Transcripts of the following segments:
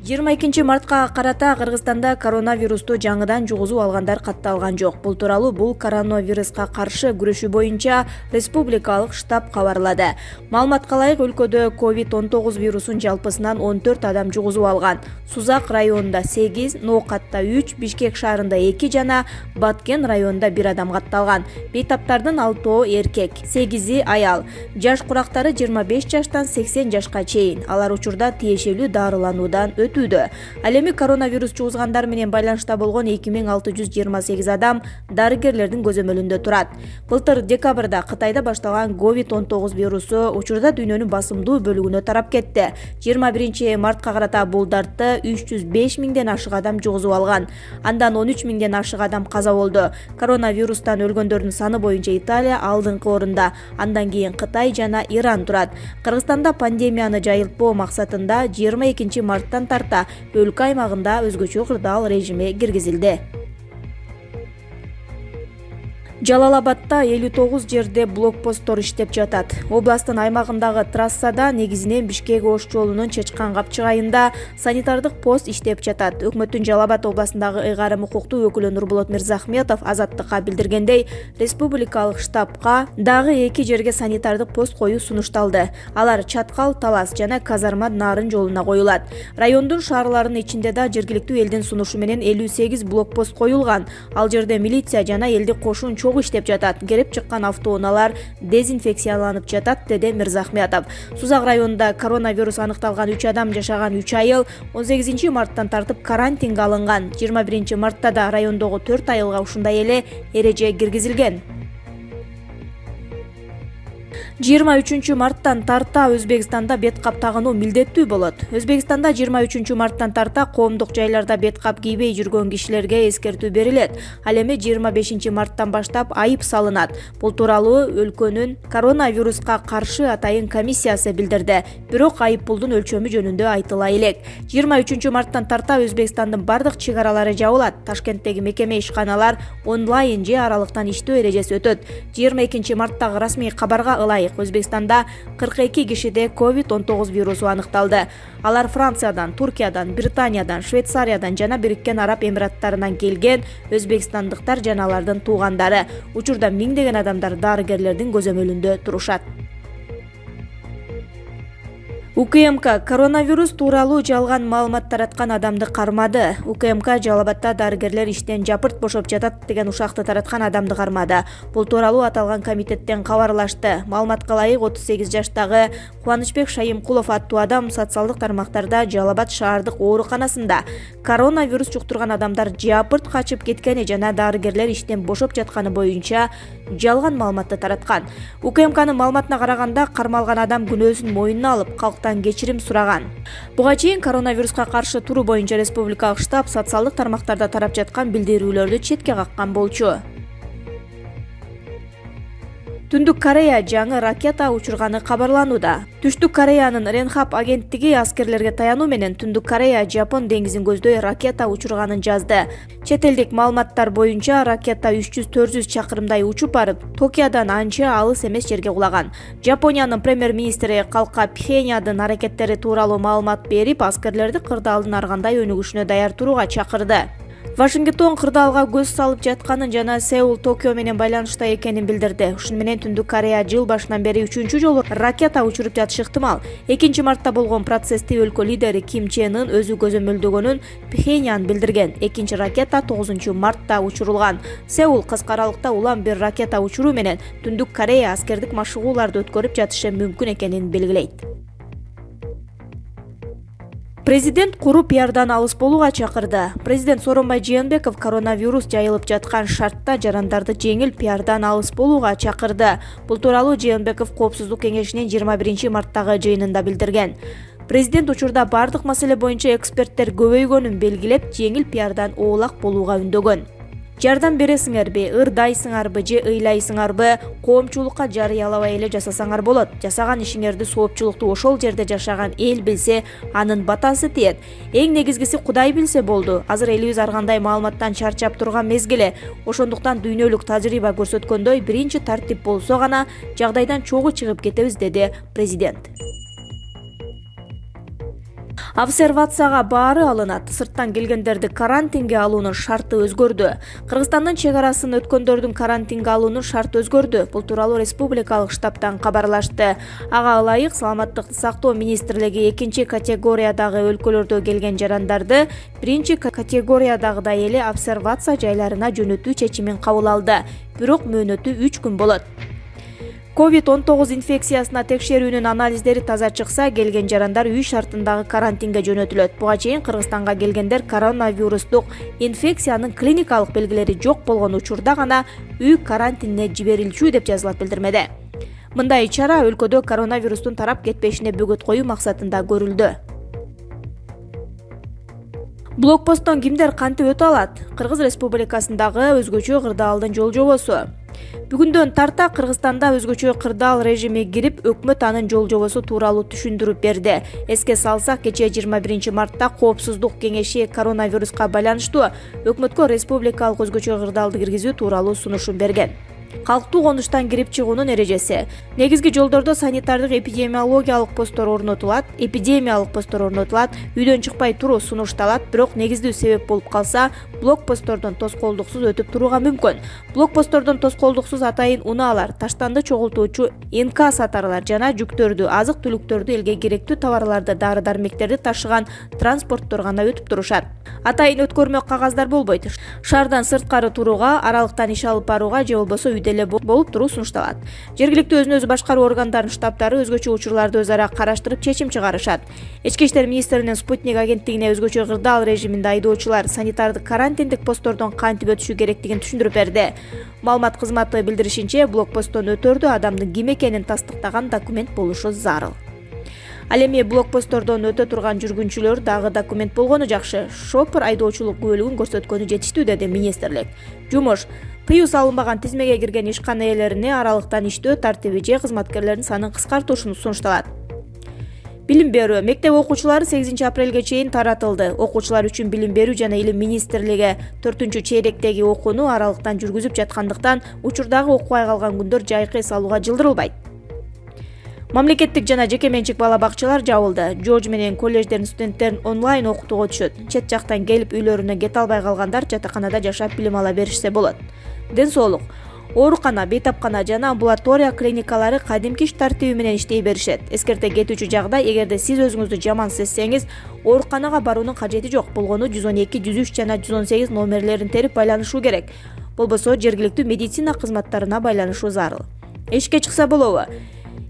22-мартка карата Кыргызстанда коронавирусту жаңыдан жугузуп алгандар катталган жок. Бул тууралуу бул коронавируска каршы күрөшүү боюнча республикалык штаб кабарлады. Маалыматка ылайык, өлкөдө COVID-19 вирусун жалпысынан 14 адам жугузуп алган. Сузак районунда 8, Ноокатта 3, Бишкек шаарында 2 жана Баткен районунда 1 адам катталган. Бейтаптардын 6 эркек, 8 аял. Жаш курактары 25 жаштан 80 жашка чейин. Алар учурда тиешелүү дарылануудан өтүүдө. Ал эми коронавирус жугузгандар менен байланышта болгон 2628 адам дарыгерлердин көзөмөлүндө турат. Былтыр декабрда Кытайда башталган COVID-19 вирусу учурда дүйнөнүн басымдуу бөлүгүнө тарап кетти. 21-мартка карата бул дартты 305 миңден ашык адам жугузуп алган. Андан 13 миңден ашык адам каза болду. Коронавирустан өлгөндөрдүн саны боюнча Италия алдыңкы орунда, андан кийин Кытай жана Иран турат. Кыргызстанда пандемияны жайылтпоо максатында 22-марттан тарта өлкө аймагында өзгөчө кырдаал режими киргизилди. Жалал-Абадта 59 жерде блокпосттор иштеп жатат. Областтын аймагындагы трассада негизинен Бишкек-Ош жолунун Чечкан-Капчык айында санитардык пост иштеп жатат. Өкмөттүн Жалал-Абад областындагы ыйгарым укуктуу өкүлү Нурбулот Мирзахметов Азаттыкка билдиргендей, республикалык штабка дагы 2 жерге санитардык пост коюу сунушталды. Алар Чаткал, Талас жана Казарма Нарын жолуна коюлат. Райондун шаарларынын ичинде да жергиликтүү элдин сунушу менен 58 блокпост коюлган. Ал жерде милиция жана элди кошун чогуу иштеп жатат. Келип чыккан автоунаалар дезинфекцияланып жатат, деди Мирзахметов. Сузак районунда коронавирус аныкталган 3 адам жашаган 3 айыл 18-марттан тартып карантинге алынган. 21-мартта да райондогу 4 айылга ушундай эле эреже киргизилген. 23-марттан тарта Өзбекстанда бет кап тагынуу милдеттүү болот. Өзбекстанда 23-марттан тарта коомдук жайларда бет кап кийбей жүргөн кишилерге эскертүү берилет. Ал эми 25-марттан баштап айып салынат. Бул тууралуу өлкөнүн коронавируска каршы атайын комиссиясы билдирди. Бирок айып пулдун өлчөмү жөнүндө айтыла элек. 23-марттан тарта Өзбекстандын бардык чек аралары жабылат. Ташкенттеги мекеме ишканалар онлайн же аралыктан иштөө эрежеси өтөт. 22-марттагы расмий кабарга ылайык Өзбекстанда 42 кишиде COVID-19 вирусу аныкталды. Алар Франциядан, Туркиядан, Британиядан, Швейцариядан жана Бириккен Араб Эмираттарынан келген өзбекстандыктар жана алардын туугандары. Учурда миңдеген адамдар дарыгерлердин көзөмөлүндө турушат. УКМК коронавирус тууралуу жалган маалымат тараткан адамды кармады. УКМК Жалал-Абадта дарыгерлер иштен жапырт бошоп жатат деген ушакты тараткан адамды кармады. Бул тууралуу аталган комитеттен кабарлашты. Маалыматка ылайык 38 жаштагы Кубанычбек Шайымкулов аттуу адам социалдык тармактарда Жалал-Абад шаардык ооруканасында коронавирус жуктурган адамдар жапырт качып кеткени жана дарыгерлер иштен бошоп жатканы боюнча жалган маалыматты тараткан. УКМКнын маалыматына караганда, кармалган адам күнөөсүн мойнуна алып, кечирим сураган. Буга чейин коронавируска каршы туруу боюнча республикалык штаб социалдык тармактарда тарап жаткан билдирүүлөрдү четке каккан болчу. Түндүк Корея жаңы ракета учурганы кабарланууда. Түштүк Кореянын Ренхап агенттиги аскерлерге таянуу менен Түндүк Корея Жапон деңизин көздөй ракета учурганын жазды. Чет элдик маалыматтар боюнча ракета 300-400 чакырымдай учуп барып, Токиодон анча алыс эмес жерге кулаган. Жапониянын премьер-министри Калка Пхеньядын аракеттери тууралуу маалымат берип, аскерлерди кырдаалдын ар кандай өнүгүшүнө даяр турууга чакырды. Вашингтон кырдаалга көз салып жатканын жана Сеул Токио менен байланышта экенин билдирди. Ушуну менен Түндүк Корея жыл башынан бери 3-чү жолу ракета учуруп жатышы ыктымал. 2-мартта болгон процессти өлкө лидери Ким Чен Ын өзү көзөмөлдөгөнүн Пхеньян билдирген. 2-ракета 9-мартта учурулган. Сеул кыска аралыкта улам бир ракета учуруу менен Түндүк Корея аскердик машыгууларды өткөрүп жатышы мүмкүн экенин белгилейт. Президент куру пиардан алыс болууга чакырды. Президент Сооронбай Жээнбеков коронавирус жайылып жаткан шартта жарандарды жеңил пиардан алыс болууга чакырды. Бул тууралуу Жээнбеков Коопсуздук кеңешинин 21-марттагы жыйынында билдирген. Президент учурда бардык маселе боюнча эксперттер көбөйгөнүн белгилеп, жеңил пиардан оолак болууга үндөгөн. Жардам бересиңерби, ырдайсыңарбы же ыйлайсыңарбы, коомчулукка жарыялабай эле жасасаңар болот. Жасаган ишиңерди соопчулукту ошол жерде жашаган эл билсе, анын батасы тиет. Эң негизгиси Кудай билсе болду. Азыр элибиз ар кандай маалыматтан чарчап турган мезгили. Ошондуктан дүйнөлүк тажрыйба көрсөткөндөй биринчи тартип болсо гана жагдайдан чогуу чыгып кетебиз, деди президент. Обсервацияга баары алынат. Сырттан келгендерди карантинге алуунун шарты өзгөрдү. Кыргызстандын чек арасын өткөндөрдүн карантинге алуунун шарты өзгөрдү. Бул тууралуу республикалык штабтан кабарлашты. Ага ылайык Саламаттыкты сактоо министрлиги 2-категориядагы өлкөлөрдө келген жарандарды 1-категориядагыдай эле обсервация жайларына жөнөтүү чечимин кабыл алды. Бирок мөөнөтү 3 күн болот. COVID-19 инфекциясына текшерүүнүн анализдери таза чыкса, келген жарандар үй шартындагы карантинге жөнөтүлөт. Буга чейин Кыргызстанга келгендер коронавирустук инфекциянын клиникалык белгилери жок болгон учурда гана үй карантинине жиберилчү деп жазылат билдирмеде. Мындай чара өлкөдө коронавирустун тарап кетпешине бөгөт коюу максатында көрүлдү. Блокпосттон кимдер кантип өтө алат? Кыргыз Республикасындагы өзгөчө кырдаалдын жол жобосу. Бүгүндөн тарта Кыргызстанда өзгөчө кырдаал режими кирип, өкмөт анын жол жобосу тууралуу түшүндүрүп берди. Эске салсак, кечээ 21-мартта Коопсуздук кеңеши коронавируска байланыштуу өкмөткө республикалык өзгөчө кырдаалды киргизүү тууралуу сунушун берген. Калктуу конуштан кирип чыгуунун эрежеси. Негизги жолдордо санитардык эпидемиологиялык посттор орнотулат. Үйдөн чыкпай туруу сунушталат, бирок негиздүү себеп болуп калса, блокпосттордон тоскоолдуксуз өтүп турууга мүмкүн. Блокпосттордон тоскоолдуксуз атайын унаалар, таштанды чогултуучу НК сатарлар жана жүктөрдү, азык-түлүктөрдү, элге керектүү товарларды, дары-дармектерди ташыган транспорттор гана өтүп турушат. Атайын өткөрмө кагаздар болбойт. Шаардан сырткары турууга, аралыктан иш алып барууга же болбосо үйдө эле болуп туруу сунушталат. Жергиликтүү өзүн өзү башкаруу органдарынын штабтары өзгөчө учурларды өз ара караштырып чечим чыгарышат. Ички иштер министринин Спутник агенттигине өзгөчө кырдаал режиминде айдоочулар санитардык карантиндик посттордон кантип өтүшү керектигин түшүндүрүп берди. Маалымат кызматы билдиришинче, блокпосттон өтөрдө адамдын ким экенин тастыктаган документ болушу зарыл. Ал эми блокпосттордон өтө турган жүргүнчүлөр дагы документ болгону жакшы. Шопур айдоочулук күбөлүгүн көрсөткөнү жетиштүү, деди министрлик. Жумуш тыюу салынбаган тизмеге кирген ишкана ээлерине аралыктан иштөө тартиби же кызматкерлердин санын кыскартуушун сунушталат. Билим берүү. Мектеп окуучулары 8-апрелге чейин таратылды. Окуучулар үчүн Билим берүү жана Илим министрлиги 4-чейректеги окууну аралыктан жүргүзүп жаткандыктан, учурдагы окубай калган күндөр жайкы салууга жылдырылбайт. Мамлекеттик жана жеке менчик бала бакчалар жабылды. Жорж менен колледждердин студенттерин онлайн окутууга өтүшөт. Чет жактан келип үйлөрүнө кете албай калгандар жатаканада жашап билим ала беришсе болот. Ден соолук, оорукана, бейтапкана жана амбулатория клиникалары кадимки иш тартиби менен иштей беришет. Эскерте кетүүчү жагдай, эгерде сиз өзүңүздү жаман сезсеңиз, ооруканага баруунун кажети жок. Болгону 112, 103 жана 118 номерлерин терип байланышуу керек. Болбосо жергиликтүү медицина кызматтарына байланышуу зарыл. Эшикке чыкса болобу?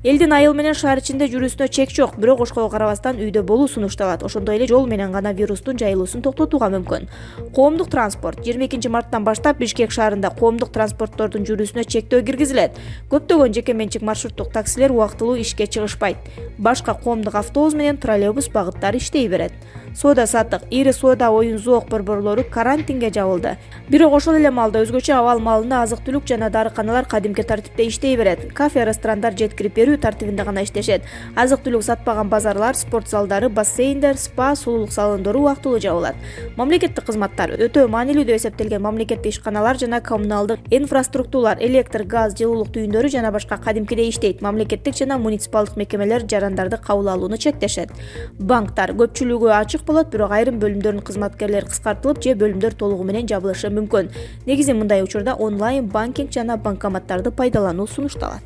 Элдин айыл менен шаар ичинде жүрүүсүнө чек жок, бирок ошого карабастан үйдө болуу сунушталат. Ошондой эле жол менен гана вирустун жайылуусун токтотууга мүмкүн. Коомдук транспорт. 22-марттан баштап Бишкек шаарында коомдук транспорттордун жүрүүсүнө чектөө киргизилет. Көптөгөн жеке менчик маршруттук таксилер убактылуу ишке чыгышпайт. Башка коомдук автобус менен троллейбус багыттары иштей берет. Соода саттык, ири соода, оюн зоок борборлору карантинге жабылды. Бирок ошол эле маалда өзгөчө абал маалында азык-түлүк жана дарыканалар кадимки тартипте иштей берет. Кафе, ресторандар жеткирип берүү тартибинде гана иштешет. Азык-түлүк сатпаган базарлар, спорт залдары, бассейндер, спа, сулуулук салондору убактылуу жабылат. Мамлекеттик кызматтар. Өтө маанилүү деп эсептелген мамлекеттик ишканалар жана коммуналдык инфраструктуралар, электр, газ, жылуулук түйүндөрү жана башка кадимкидей иштейт. Мамлекеттик жана муниципалдык мекемелер жарандарды кабыл алууну чектешет. Банктар көпчүлүгү ачык болот, бирок айрым бөлүмдөрдүн кызматкерлери кыскартылып же бөлүмдөр толугу менен жабылышы мүмкүн. Негизи мындай учурда онлайн банкинг жана банкоматтарды пайдалануу сунушталат.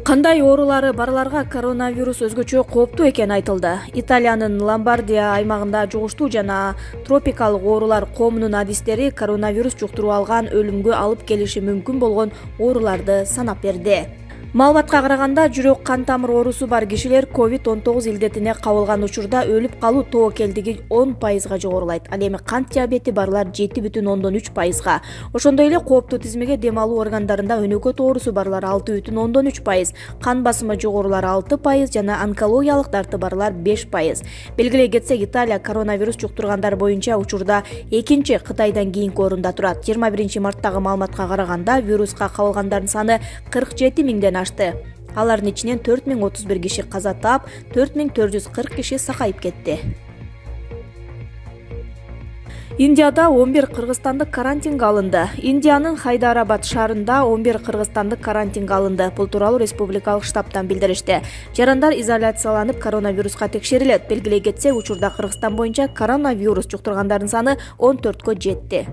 Кандай оорулары барларга коронавирус өзгөчө кооптуу экени айтылды. Италиянын Ломбардия аймагында жугуштуу жана тропикалык оорулар коомунун адистери коронавирус жуктуруп алган, өлүмгө алып келиши мүмкүн болгон ооруларды санап берди. Маалыматка караганда, жүрөк кан тамыр оорусу бар кишилер COVID-19 илдетине кабылган учурда өлүп калуу тобокелдиги 10%га жогорулайт. Ал эми кант диабети барлар 7,3%. Ошондой эле кооптуу тизмеге дем алуу органдарында өнөкөт оорусу барлар 6,3%, кан басымы жогорулар 6% жана онкологиялык дарты барлар 5%. Белгилей кетсек, Италия коронавирус жуктургандар боюнча учурда экинчи Кытайдан кийинки орунда турат. 21-марттагы маалыматка караганда, вируска кабылгандардын саны 47 миңден ашты. Алардын ичинен 4031 киши каза таап, 4440 киши сакайып кетти. Индияда 11 кыргызстандык карантинге алынды. Индиянын Хайдарабад шаарында 11 кыргызстандык карантинге алынды. Бул тууралуу республикалык штабтан билдиришти. Жарандар изоляцияланып коронавируска текшерилет. Белгилей кетсек, учурда Кыргызстан боюнча коронавирус жуктургандардын саны 14кө жетти.